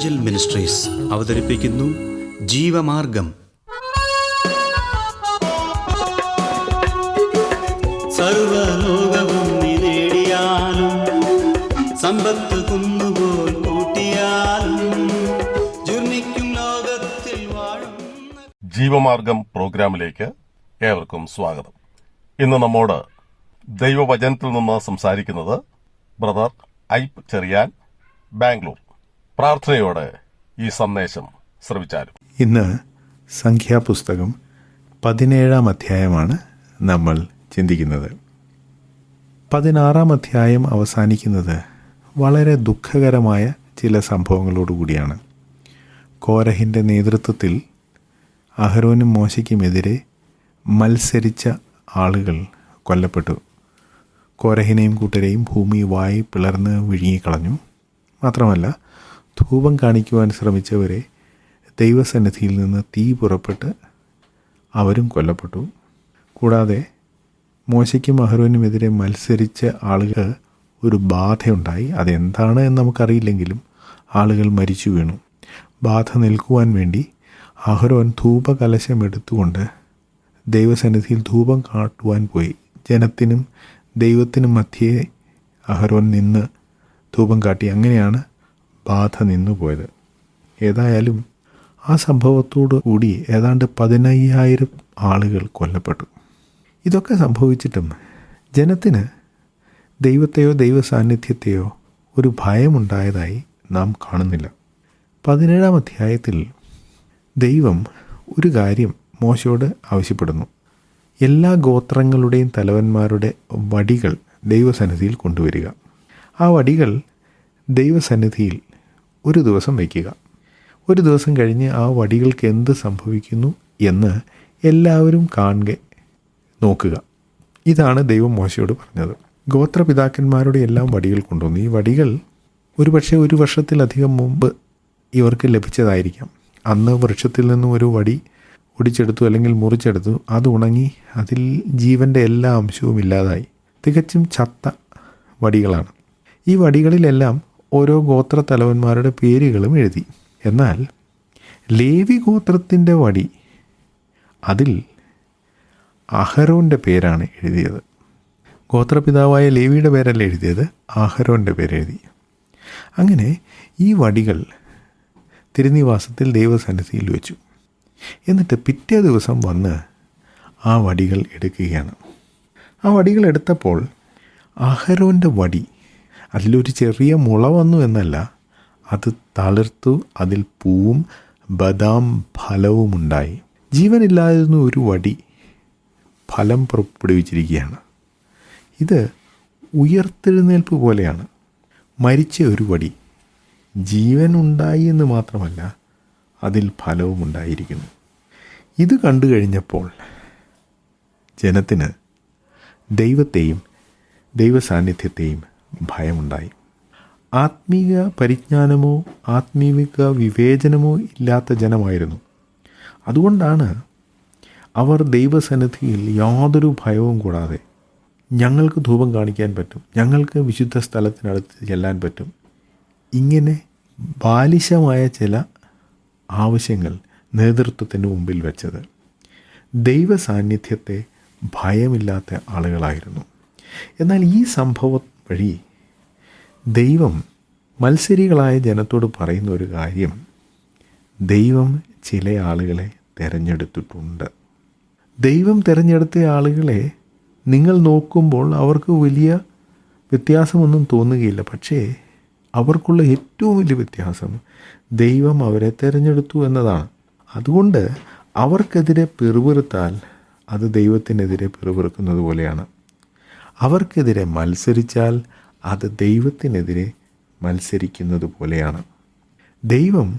Angel ministries അവതരിപ്പിക്കുന്നു ജീവമാർഗം. സർവലോകവും നേടിയാലും സമ്പത്ത് കുന്നുപോൽ കൂട്ടിയാലും ജുർമിക്കും ലോകത്തിൽ വാഴും. ജീവമാർഗം പ്രോഗ്രാമിലേക്ക് ഏവർക്കും സ്വാഗതം. ഇന്ന് നമ്മോട് ദൈവവചനത്തിൽ നിന്ന് സംസാരിക്കുന്നത് ബ്രദർ ഐപ്പ് ചെറിയാൻ, ബാംഗ്ലൂർ. പ്രാർത്ഥനയോടെ ഈ സന്ദേശം ശ്രവിച്ചാലും. ഇന്ന് സംഖ്യാപുസ്തകം 17 അധ്യായമാണ് നമ്മൾ ചിന്തിക്കുന്നത്. 16 അധ്യായം അവസാനിക്കുന്നത് വളരെ ദുഃഖകരമായ ചില സംഭവങ്ങളോടുകൂടിയാണ്. കോരഹിൻ്റെ നേതൃത്വത്തിൽ അഹരോനും മോശയ്ക്കുമെതിരെ മത്സരിച്ച ആളുകൾ കൊല്ലപ്പെട്ടു. കോരഹിനെയും കൂട്ടരെയും ഭൂമി വായി പിളർന്ന് വിഴുങ്ങിക്കളഞ്ഞു. മാത്രമല്ല, ധൂപം കാണിക്കുവാൻ ശ്രമിച്ചവരെ ദൈവസന്നിധിയിൽ നിന്ന് തീ പുറപ്പെട്ട് അവരും കൊല്ലപ്പെട്ടു. കൂടാതെ മോശയ്ക്കും അഹരോനുമെതിരെ മത്സരിച്ച ആളുകൾ ഒരു ബാധയുണ്ടായി. അതെന്താണ് എന്ന് നമുക്കറിയില്ലെങ്കിലും ആളുകൾ മരിച്ചു വീണു. ബാധ നിൽക്കുവാൻ വേണ്ടി അഹരോൻ ധൂപകലശം എടുത്തുകൊണ്ട് ദൈവസന്നിധിയിൽ ധൂപം കാട്ടുവാൻ പോയി. ജനത്തിനും ദൈവത്തിനും മധ്യേ അഹരോൻ നിന്ന് ധൂപം കാട്ടി. അങ്ങനെയാണ് ബാധ നിന്നുപോയത്. ഏതായാലും ആ സംഭവത്തോടു കൂടി ഏതാണ്ട് 15,000 ആളുകൾ കൊല്ലപ്പെട്ടു. ഇതൊക്കെ സംഭവിച്ചിട്ടും ജനത്തിന് ദൈവത്തെയോ ദൈവ സാന്നിധ്യത്തെയോ ഒരു ഭയമുണ്ടായതായി നാം കാണുന്നില്ല. 17 അധ്യായത്തിൽ ദൈവം ഒരു കാര്യം മോശയോട് ആവശ്യപ്പെടുന്നു. എല്ലാ ഗോത്രങ്ങളുടെയും തലവന്മാരുടെ വടികൾ ദൈവസന്നിധിയിൽ കൊണ്ടുവരിക. ആ വടികൾ ദൈവസന്നിധിയിൽ ഒരു ദിവസം വയ്ക്കുക. ഒരു ദിവസം കഴിഞ്ഞ് ആ വടികൾക്ക് എന്ത് സംഭവിക്കുന്നു എന്ന് എല്ലാവരും കാണുക, നോക്കുക. ഇതാണ് ദൈവം മോശയോട് പറഞ്ഞത്. ഗോത്രപിതാക്കന്മാരുടെ എല്ലാം വടികൾ കൊണ്ടുവന്നു. ഈ വടികൾ ഒരുപക്ഷെ 1 വർഷത്തിലധികം മുമ്പ് ഇവർക്ക് ലഭിച്ചതായിരിക്കാം. അന്ന് വൃക്ഷത്തിൽ നിന്നും ഒരു വടി ഒടിച്ചെടുത്തു അല്ലെങ്കിൽ മുറിച്ചെടുത്തു. അത് ഉണങ്ങി അതിൽ ജീവൻ്റെ എല്ലാ അംശവും ഇല്ലാതായി. തികച്ചും ചത്ത വടികളാണ്. ഈ വടികളിലെല്ലാം ഓരോ ഗോത്ര തലവന്മാരുടെ പേരുകളും എഴുതി. എന്നാൽ ലേവി ഗോത്രത്തിൻ്റെ വടി, അതിൽ അഹരോൻ്റെ പേരാണ് എഴുതിയത്. ഗോത്രപിതാവായ ലേവിയുടെ പേരല്ല എഴുതിയത്, അഹരോൻ്റെ പേരെഴുതി. അങ്ങനെ ഈ വടികൾ തിരുനിവാസത്തിൽ ദൈവസന്നിധിയിൽ വെച്ചു. എന്നിട്ട് പിറ്റേ ദിവസം വന്ന് ആ വടികൾ എടുക്കുകയാണ്. ആ വടികൾ എടുത്തപ്പോൾ അഹരോൻ്റെ വടി, അതിലൊരു ചെറിയ മുള വന്നു എന്നല്ല, അത് തളിർത്തു. അതിൽ പൂവും ബദാം ഫലവുമുണ്ടായി. ജീവനില്ലാതിരുന്ന ഒരു വടി ഫലം പുറപ്പെടുവിച്ചിരിക്കുകയാണ്. ഇത് ഉയർത്തെഴുന്നേൽപ്പ് പോലെയാണ്. മരിച്ച ഒരു വടി ജീവനുണ്ടായി എന്ന് മാത്രമല്ല, അതിൽ ഫലവും ഉണ്ടായിരിക്കുന്നു. ഇത് കണ്ടു കഴിഞ്ഞപ്പോൾ ജനത്തിന് ദൈവത്തെയും ദൈവസാന്നിധ്യത്തെയും ഭയമുണ്ടായി. ആത്മീയ പരിജ്ഞാനമോ ആത്മീയ വിവേചനമോ ഇല്ലാത്ത ജനമായിരുന്നു. അതുകൊണ്ടാണ് അവർ ദൈവസന്നിധിയിൽ യാതൊരു ഭയവും കൂടാതെ ഞങ്ങൾക്ക് ധൂപം കാണിക്കാൻ പറ്റും, ഞങ്ങൾക്ക് വിശുദ്ധ സ്ഥലത്തിനടുത്ത് ചെല്ലാൻ പറ്റും, ഇങ്ങനെ ബാലിശമായ ചില ആവശ്യങ്ങൾ നേതൃത്വത്തിന് മുമ്പിൽ വെച്ചത്. ദൈവ സാന്നിധ്യത്തെ ഭയമില്ലാത്ത ആളുകളായിരുന്നു. എന്നാൽ ഈ സംഭവം വഴി ദൈവം മത്സരികളായ ജനത്തോട് പറയുന്ന ഒരു കാര്യം, ദൈവം ചില ആളുകളെ തിരഞ്ഞെടുത്തിട്ടുണ്ട്. ദൈവം തിരഞ്ഞെടുത്ത ആളുകളെ നിങ്ങൾ നോക്കുമ്പോൾ അവർക്ക് വലിയ വ്യത്യാസമൊന്നും തോന്നുകയില്ല. പക്ഷേ അവർക്കുള്ള ഏറ്റവും വലിയ വ്യത്യാസം ദൈവം അവരെ തിരഞ്ഞെടുത്തു എന്നതാണ്. അതുകൊണ്ട് അവർക്കെതിരെ പിറുപിറുത്താൽ അത് ദൈവത്തിനെതിരെ പിറുപിറുക്കുന്നത് പോലെയാണ്. അവർക്കെതിരെ മത്സരിച്ചാൽ അത് ദൈവത്തിനെതിരെ മത്സരിക്കുന്നത് പോലെയാണ്. ദൈവം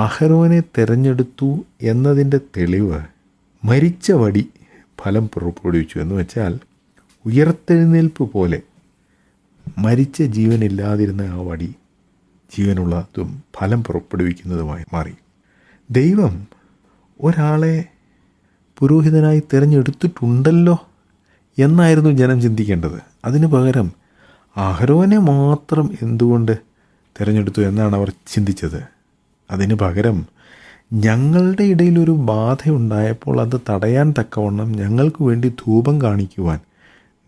അഹരോനെ തിരഞ്ഞെടുത്തു എന്നതിൻ്റെ തെളിവ് മരിച്ച വടി ഫലം പുറപ്പെടുവിച്ചു എന്ന് വെച്ചാൽ, ഉയർത്തെഴുന്നേൽപ്പ് പോലെ മരിച്ച ജീവനില്ലാതിരുന്ന ആ വടി ജീവനുള്ളതും ഫലം പുറപ്പെടുവിക്കുന്നതുമായി മാറി. ദൈവം ഒരാളെ പുരോഹിതനായി തിരഞ്ഞെടുത്തിട്ടുണ്ടല്ലോ എന്നായിരുന്നു ജനം ചിന്തിക്കേണ്ടത്. അതിനു പകരം അഹരോനെ മാത്രം എന്തുകൊണ്ട് തിരഞ്ഞെടുത്തു എന്നാണ് അവർ ചിന്തിച്ചത്. അതിന് പകരം ഞങ്ങളുടെ ഇടയിൽ ഒരു ബാധയുണ്ടായപ്പോൾ അത് തടയാൻ തക്കവണ്ണം ഞങ്ങൾക്ക് വേണ്ടി ധൂപം കാണിക്കുവാൻ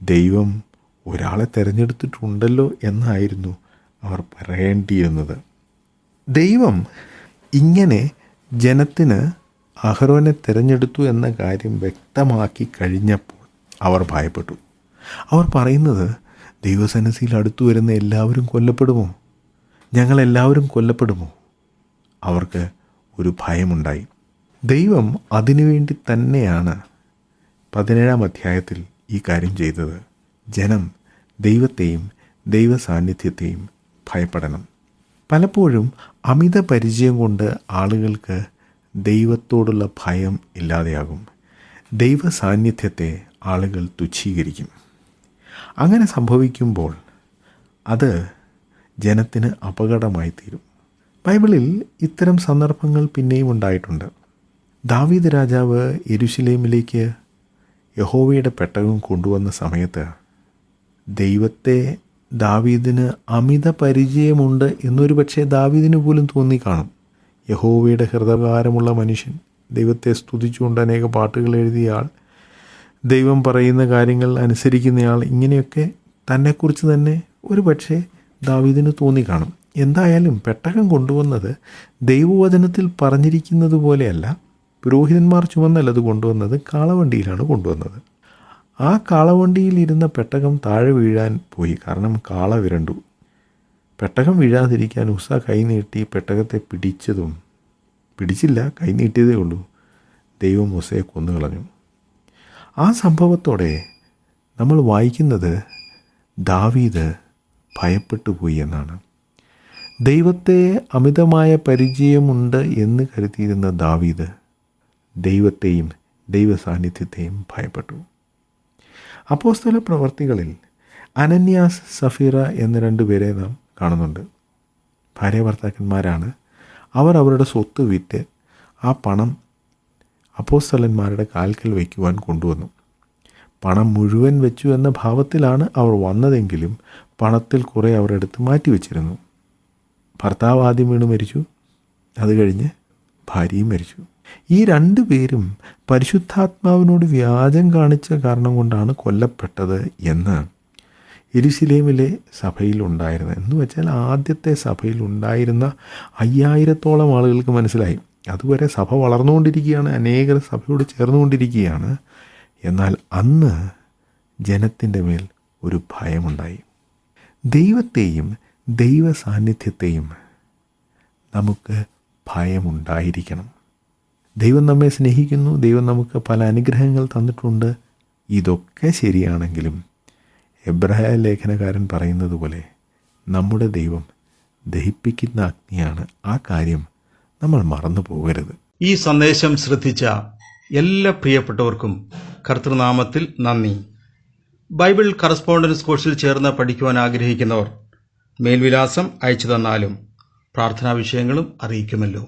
ദൈവം ഒരാളെ തിരഞ്ഞെടുത്തിട്ടുണ്ടല്ലോ എന്നായിരുന്നു അവർ പറയേണ്ടിയിരുന്നത്. ദൈവം ഇങ്ങനെ ജനത്തിന് അഹരോനെ തിരഞ്ഞെടുത്തു എന്ന കാര്യം വ്യക്തമാക്കി കഴിഞ്ഞപ്പോൾ അവർ ഭയപ്പെട്ടു. അവർ പറയുന്നത്, ദൈവസന്നിധിയിൽ അടുത്തു വരുന്ന എല്ലാവരും കൊല്ലപ്പെടുമോ? ഞങ്ങളെല്ലാവരും കൊല്ലപ്പെടുമോ? അവർക്ക് ഒരു ഭയമുണ്ടായി. ദൈവം അതിനുവേണ്ടി തന്നെയാണ് 17-ാം അധ്യായത്തിൽ ഈ കാര്യം ചെയ്തത്. ജനം ദൈവത്തെയും ദൈവ സാന്നിധ്യത്തെയും ഭയപ്പെടണം. പലപ്പോഴും അമിത പരിചയം കൊണ്ട് ആളുകൾക്ക് ദൈവത്തോടുള്ള ഭയം ഇല്ലാതെയാകും. ദൈവ സാന്നിധ്യത്തെ ആളുകൾ തുച്ഛീകരിക്കും. അങ്ങനെ സംഭവിക്കുമ്പോൾ അത് ജനത്തിന് അപകടമായി തീരും. ബൈബിളിൽ ഇത്തരം സന്ദർഭങ്ങൾ പിന്നെയും ഉണ്ടായിട്ടുണ്ട്. ദാവീദ് രാജാവ് യെരുശലേമിലേക്ക് യഹോവയുടെ പെട്ടകം കൊണ്ടുവന്ന സമയത്ത് ദൈവത്തെ ദാവീദിന് അമിത പരിചയമുണ്ട് എന്നൊരു പക്ഷേ ദാവീദിന് പോലും തോന്നിക്കാണും. യഹോവയുടെ ഹൃദയകാരമുള്ള മനുഷ്യൻ, ദൈവത്തെ സ്തുതിച്ചുകൊണ്ട് അനേക പാട്ടുകൾ എഴുതിയ ആൾ, ദൈവം പറയുന്ന കാര്യങ്ങൾ അനുസരിക്കുന്നയാൾ, ഇങ്ങനെയൊക്കെ തന്നെക്കുറിച്ച് തന്നെ ഒരു പക്ഷേ ദാവീദിന് തോന്നിക്കാണും. എന്തായാലും പെട്ടകം കൊണ്ടുവന്നത് ദൈവവചനത്തിൽ പറഞ്ഞിരിക്കുന്നത് പോലെയല്ല. പുരോഹിതന്മാർ ചുമന്നല്ല അത് കൊണ്ടുവന്നത്, കാളവണ്ടിയിലാണ് കൊണ്ടുവന്നത്. ആ കാളവണ്ടിയിൽ ഇരുന്ന പെട്ടകം താഴെ വീഴാൻ പോയി. കാരണം കാള വിരണ്ടു. പെട്ടകം വീഴാതിരിക്കാൻ ഉസ്സ കൈനീട്ടി പെട്ടകത്തെ പിടിച്ചില്ല, കൈനീട്ടിയതേ ഉള്ളൂ. ദൈവം ഉസ്സയെ കൊന്നുകളഞ്ഞു. ആ സംഭവത്തോടെ നമ്മൾ വായിക്കുന്നത് ദാവീദ് ഭയപ്പെട്ടു പോയി എന്നാണ്. ദൈവത്തെ അമിതമായ പരിചയമുണ്ട് എന്ന് കരുതിയിരുന്ന ദാവീദ് ദൈവത്തെയും ദൈവ സാന്നിധ്യത്തെയും ഭയപ്പെട്ടു. അപ്പോസ്തല പ്രവർത്തികളിൽ അനന്യാസ്, സഫീറ എന്ന 2 പേരെ നാം കാണുന്നുണ്ട്. ഭാര്യ ഭർത്താക്കന്മാരാണ്. അവർ അവരുടെ സ്വത്ത് വിറ്റ് ആ പണം അപ്പോസ്തലന്മാരുടെ കാൽക്കൽ വയ്ക്കുവാൻ കൊണ്ടുവന്നു. പണം മുഴുവൻ വെച്ചു എന്ന ഭാവത്തിലാണ് അവർ വന്നതെങ്കിലും പണത്തിൽ കുറേ അവർ എടുത്ത് മാറ്റിവെച്ചിരുന്നു. ഭർത്താവ് ആദ്യം വീണ് മരിച്ചു. അത് കഴിഞ്ഞ് ഭാര്യയും മരിച്ചു. ഈ 2 പേരും പരിശുദ്ധാത്മാവിനോട് വ്യാജം കാണിച്ച കാരണം കൊണ്ടാണ് കൊല്ലപ്പെട്ടത് എന്ന് യെരുശലേമിലെ സഭയിൽ ഉണ്ടായിരുന്ന, എന്ന് വെച്ചാൽ ആദ്യത്തെ സഭയിൽ ഉണ്ടായിരുന്ന 5000-ഓളം ആളുകൾക്ക് മനസ്സിലായി. അതുവരെ സഭ വളർന്നുകൊണ്ടിരിക്കുകയാണ്, അനേകർ സഭയോട് ചേർന്നുകൊണ്ടിരിക്കുകയാണ്. എന്നാൽ അന്ന് ജനത്തിൻ്റെ മേൽ ഒരു ഭയമുണ്ടായി. ദൈവത്തെയും ദൈവ സാന്നിധ്യത്തെയും നമുക്ക് ഭയമുണ്ടായിരിക്കണം. ദൈവം നമ്മെ സ്നേഹിക്കുന്നു. ദൈവം നമുക്ക് പല അനുഗ്രഹങ്ങൾ തന്നിട്ടുണ്ട്. ഇതൊക്കെ ശരിയാണെങ്കിലും എബ്രായ ലേഖനകാരൻ പറയുന്നത് പോലെ നമ്മുടെ ദൈവം ദഹിപ്പിക്കുന്ന അഗ്നിയാണ്. ആ കാര്യം നമ്മൾ മറന്നു പോകരുത്. ഈ സന്ദേശം ശ്രദ്ധിച്ച എല്ലാ പ്രിയപ്പെട്ടവർക്കും കർത്തൃനാമത്തിൽ നന്ദി. ബൈബിൾ കറസ്പോണ്ടൻസ് കോഴ്സിൽ ചേർന്ന് പഠിക്കുവാൻ ആഗ്രഹിക്കുന്നവർ മേൽവിലാസം അയച്ചു തന്നാലും പ്രാർത്ഥനാ വിഷയങ്ങളും അറിയിക്കുമല്ലോ.